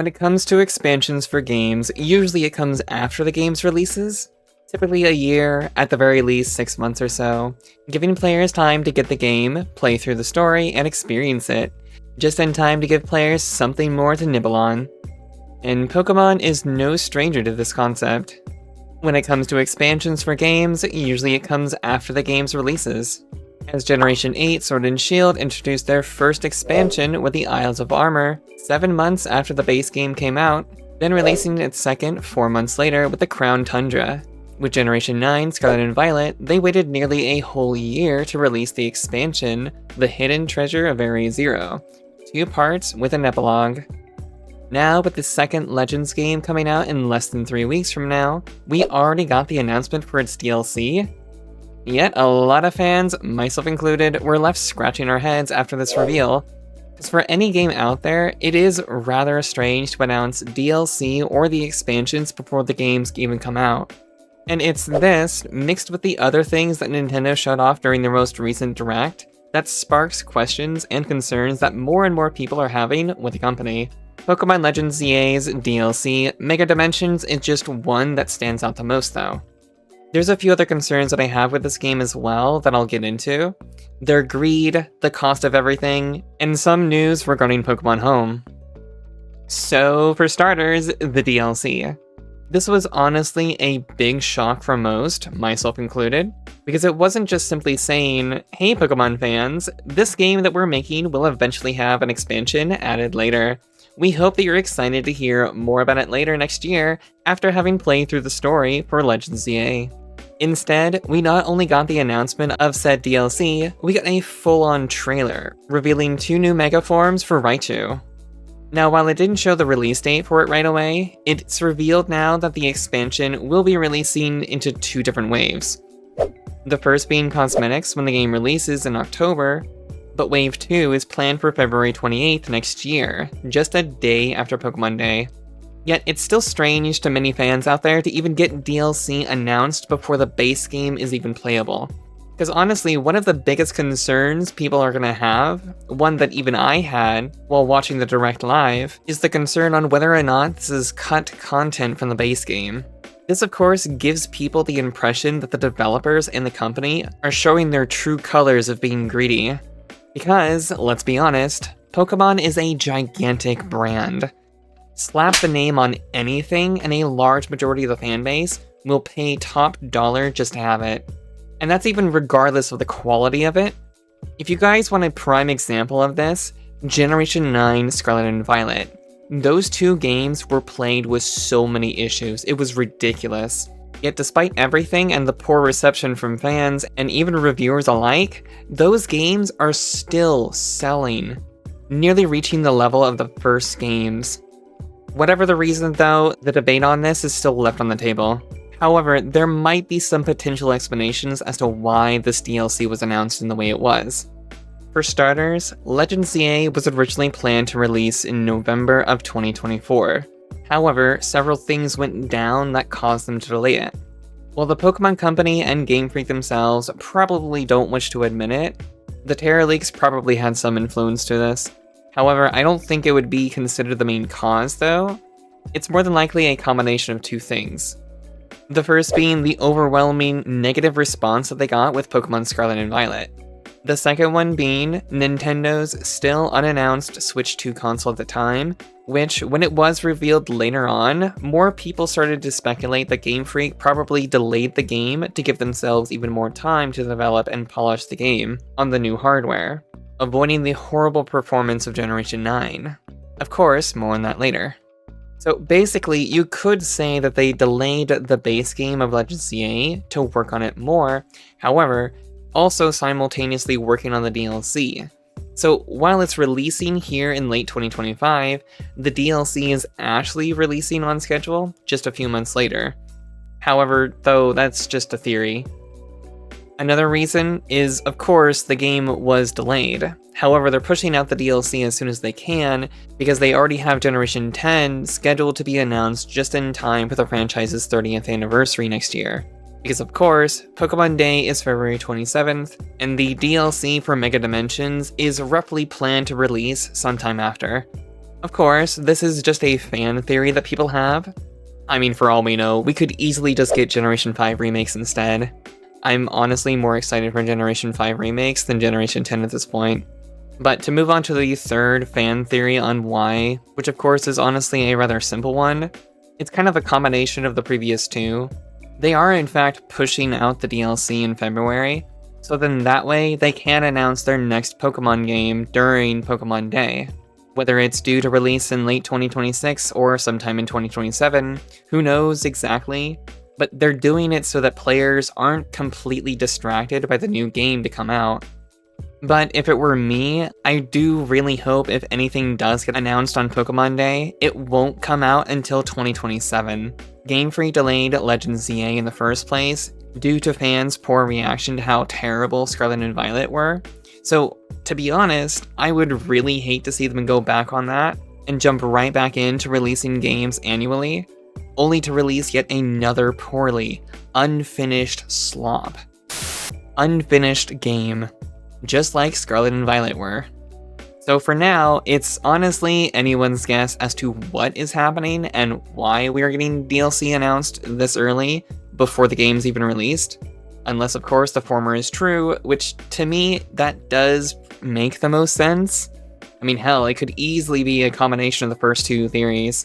When it comes to expansions for games, usually it comes after the game's releases, typically a year, at the very least 6 months or so, giving players time to get the game, play through the story, and experience it, just in time to give players something more to nibble on. And Pokémon is no stranger to this concept. When it comes to expansions for games, usually it comes after the game's releases. As Generation 8 Sword and Shield introduced their first expansion with the Isles of Armor 7 months after the base game came out, then releasing its second 4 months later with the Crown Tundra. With Generation 9 Scarlet and Violet, they waited nearly a whole year to release the expansion, The Hidden Treasure of Area Zero, 2 parts with an epilogue. Now, with the second Legends game coming out in less than 3 weeks from now, we already got the announcement for its DLC. Yet, a lot of fans, myself included, were left scratching our heads after this reveal, because for any game out there, it is rather strange to announce DLC or the expansions before the games even come out. And it's this, mixed with the other things that Nintendo showed off during their most recent Direct, that sparks questions and concerns that more and more people are having with the company. Pokémon Legends ZA's DLC, Mega Dimensions, is just one that stands out the most though. There's a few other concerns that I have with this game as well that I'll get into. Their greed, the cost of everything, and some news regarding Pokémon Home. So, for starters, the DLC. This was honestly a big shock for most, myself included, because it wasn't just simply saying, hey Pokémon fans, this game that we're making will eventually have an expansion added later. We hope that you're excited to hear more about it later next year after having played through the story for Legends ZA. Instead, we not only got the announcement of said DLC, we got a full-on trailer, revealing 2 new Mega Forms for Raichu. Now, while it didn't show the release date for it right away, it's revealed now that the expansion will be releasing into 2 different waves. The first being cosmetics when the game releases in October, but Wave 2 is planned for February 28th next year, just a day after Pokemon Day. Yet it's still strange to many fans out there to even get DLC announced before the base game is even playable. Because honestly, one of the biggest concerns people are going to have, one that even I had while watching the Direct live, is the concern on whether or not this is cut content from the base game. This of course gives people the impression that the developers and the company are showing their true colors of being greedy. Because, let's be honest, Pokemon is a gigantic brand. Slap the name on anything and a large majority of the fanbase will pay top dollar just to have it. And that's even regardless of the quality of it. If you guys want a prime example of this, Generation 9 Scarlet and Violet. Those 2 games were played with so many issues, it was ridiculous. Yet despite everything and the poor reception from fans and even reviewers alike, those games are still selling, nearly reaching the level of the first games. Whatever the reason though, the debate on this is still left on the table. However, there might be some potential explanations as to why this DLC was announced in the way it was. For starters, Legends ZA was originally planned to release in November of 2024. However, several things went down that caused them to delay it. While the Pokemon Company and Game Freak themselves probably don't wish to admit it, the Terra leaks probably had some influence to this. However, I don't think it would be considered the main cause though. It's more than likely a combination of 2 things. The first being the overwhelming negative response that they got with Pokemon Scarlet and Violet. The second one being Nintendo's still unannounced Switch 2 console at the time, which, when it was revealed later on, more people started to speculate that Game Freak probably delayed the game to give themselves even more time to develop and polish the game on the new hardware, avoiding the horrible performance of Generation 9. Of course, more on that later. So basically, you could say that they delayed the base game of Legends ZA to work on it more, however, also simultaneously working on the DLC. So while it's releasing here in late 2025, the DLC is actually releasing on schedule just a few months later. However, though, that's just a theory. Another reason is, of course, the game was delayed. However, they're pushing out the DLC as soon as they can, because they already have Generation 10 scheduled to be announced just in time for the franchise's 30th anniversary next year. Because of course, Pokemon Day is February 27th, and the DLC for Mega Dimensions is roughly planned to release sometime after. Of course, this is just a fan theory that people have. I mean, for all we know, we could easily just get Generation 5 remakes instead. I'm honestly more excited for Generation 5 remakes than Generation 10 at this point. But to move on to the third fan theory on why, which of course is honestly a rather simple one, it's kind of a combination of the previous two. They are in fact pushing out the DLC in February, so then that way they can announce their next Pokemon game during Pokemon Day. Whether it's due to release in late 2026 or sometime in 2027, who knows exactly, but they're doing it so that players aren't completely distracted by the new game to come out. But if it were me, I do really hope if anything does get announced on Pokemon Day, it won't come out until 2027. Game Freak delayed Legends ZA in the first place due to fans' poor reaction to how terrible Scarlet and Violet were. So, to be honest, I would really hate to see them go back on that and jump right back into releasing games annually, only to release yet another poorly, unfinished slop. Unfinished game. Just like Scarlet and Violet were. So for now, it's honestly anyone's guess as to what is happening and why we are getting DLC announced this early, before the game's even released. Unless, of course, the former is true, which, to me, that does make the most sense. I mean, hell, it could easily be a combination of the first two theories.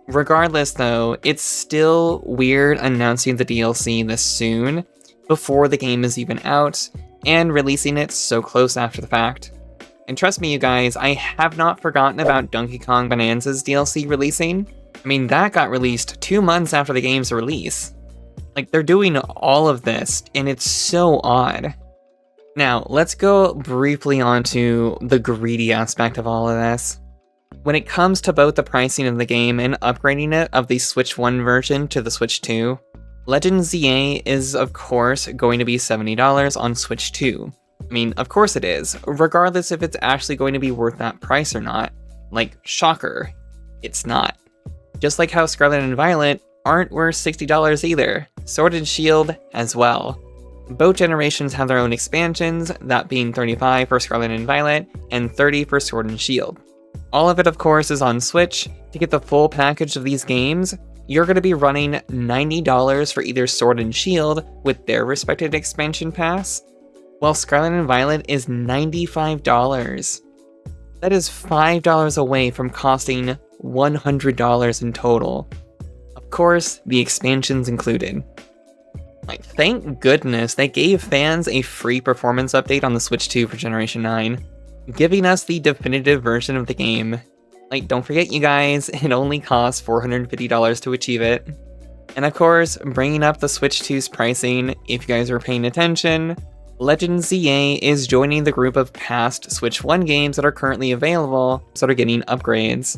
Regardless, though, it's still weird announcing the DLC this soon, before the game is even out, and releasing it so close after the fact. And trust me, you guys, I have not forgotten about Donkey Kong Bonanza's DLC releasing. I mean, that got released 2 months after the game's release. Like, they're doing all of this, and it's so odd. Now, let's go briefly onto the greedy aspect of all of this. When it comes to both the pricing of the game and upgrading it of the Switch 1 version to the Switch 2, Legends ZA is, of course, going to be $70 on Switch 2. I mean, of course it is, regardless if it's actually going to be worth that price or not. Like, shocker, it's not. Just like how Scarlet and Violet aren't worth $60 either, Sword and Shield as well. Both generations have their own expansions, that being $35 for Scarlet and Violet, and $30 for Sword and Shield. All of it, of course, is on Switch. To get the full package of these games, you're going to be running $90 for either Sword and Shield with their respective expansion pass, while Scarlet and Violet is $95. That is $5 away from costing $100 in total. Of course, the expansions included. Like, thank goodness they gave fans a free performance update on the Switch 2 for Generation 9, giving us the definitive version of the game. Like, don't forget, you guys, it only costs $450 to achieve it. And of course, bringing up the Switch 2's pricing, if you guys are paying attention, Legends ZA is joining the group of past Switch 1 games that are currently available, so they're getting upgrades.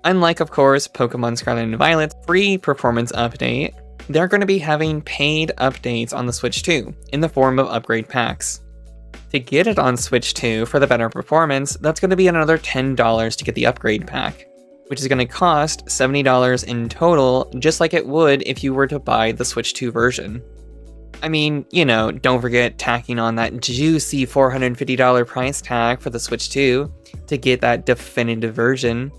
Unlike, of course, Pokémon Scarlet and Violet's free performance update, they're going to be having paid updates on the Switch 2, in the form of upgrade packs. To get it on Switch 2 for the better performance, that's going to be another $10 to get the upgrade pack, which is going to cost $70 in total, just like it would if you were to buy the Switch 2 version. I mean, you know, don't forget tacking on that juicy $450 price tag for the Switch 2 to get that definitive version.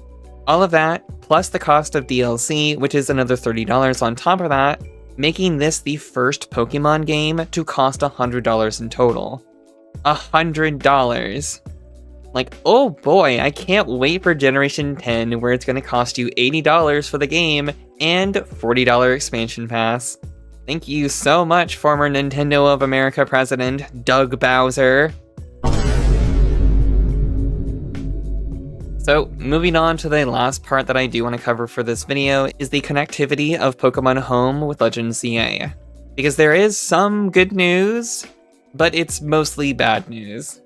All of that, plus the cost of DLC, which is another $30 on top of that, making this the first Pokemon game to cost $100 in total. $100! Like, oh boy, I can't wait for Generation 10, where it's going to cost you $80 for the game and $40 expansion pass. Thank you so much, former Nintendo of America president, Doug Bowser. So, moving on to the last part that I do want to cover for this video is the connectivity of Pokémon Home with Legends ZA. Because there is some good news, but it's mostly bad news.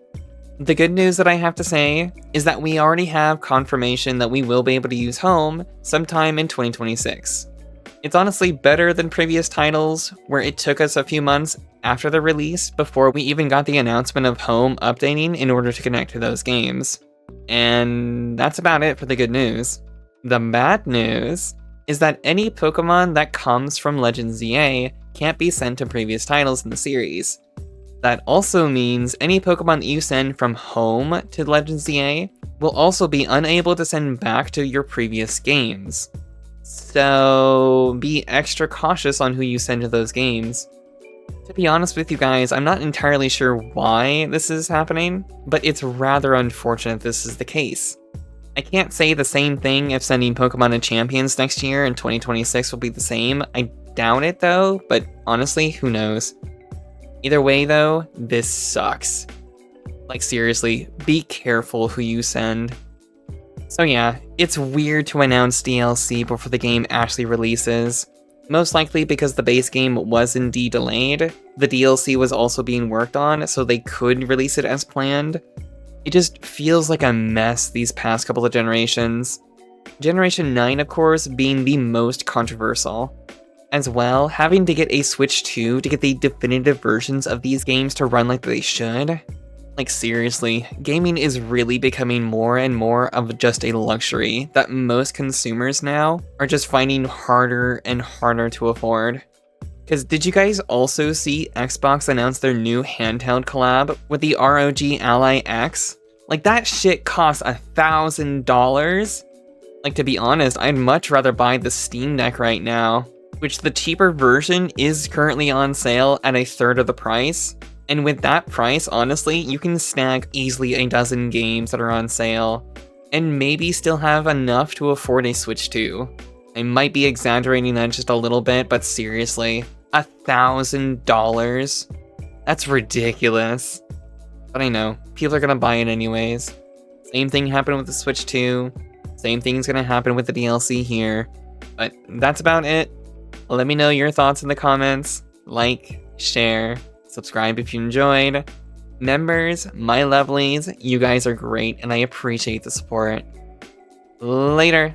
The good news that I have to say is that we already have confirmation that we will be able to use Home sometime in 2026. It's honestly better than previous titles, where it took us a few months after the release before we even got the announcement of Home updating in order to connect to those games. And that's about it for the good news. The bad news is that any Pokemon that comes from Legends ZA can't be sent to previous titles in the series. That also means any Pokemon that you send from home to Legends EA will also be unable to send back to your previous games. So be extra cautious on who you send to those games. To be honest with you guys, I'm not entirely sure why this is happening, but it's rather unfortunate this is the case. I can't say the same thing if sending Pokemon to Champions next year in 2026 will be the same. I doubt it though, but honestly, who knows? Either way though, this sucks. Like seriously, be careful who you send. So yeah, it's weird to announce DLC before the game actually releases. Most likely because the base game was indeed delayed. The DLC was also being worked on, so they could release it as planned. It just feels like a mess these past couple of generations. Generation 9, of course, being the most controversial. As well, having to get a Switch 2 to get the definitive versions of these games to run like they should. Like seriously, gaming is really becoming more and more of just a luxury that most consumers now are just finding harder and harder to afford. Because did you guys also see Xbox announce their new handheld collab with the ROG Ally X? Like that shit costs $1,000. Like to be honest, I'd much rather buy the Steam Deck right now, which the cheaper version is currently on sale at a third of the price. And with that price, honestly, you can snag easily a dozen games that are on sale, and maybe still have enough to afford a Switch 2. I might be exaggerating that just a little bit, but seriously, $1,000? That's ridiculous. But I know, people are gonna buy it anyways. Same thing happened with the Switch 2, same thing's gonna happen with the DLC here. But that's about it. Let me know your thoughts in the comments, like, share, subscribe if you enjoyed. Members, my lovelies, you guys are great and I appreciate the support. Later.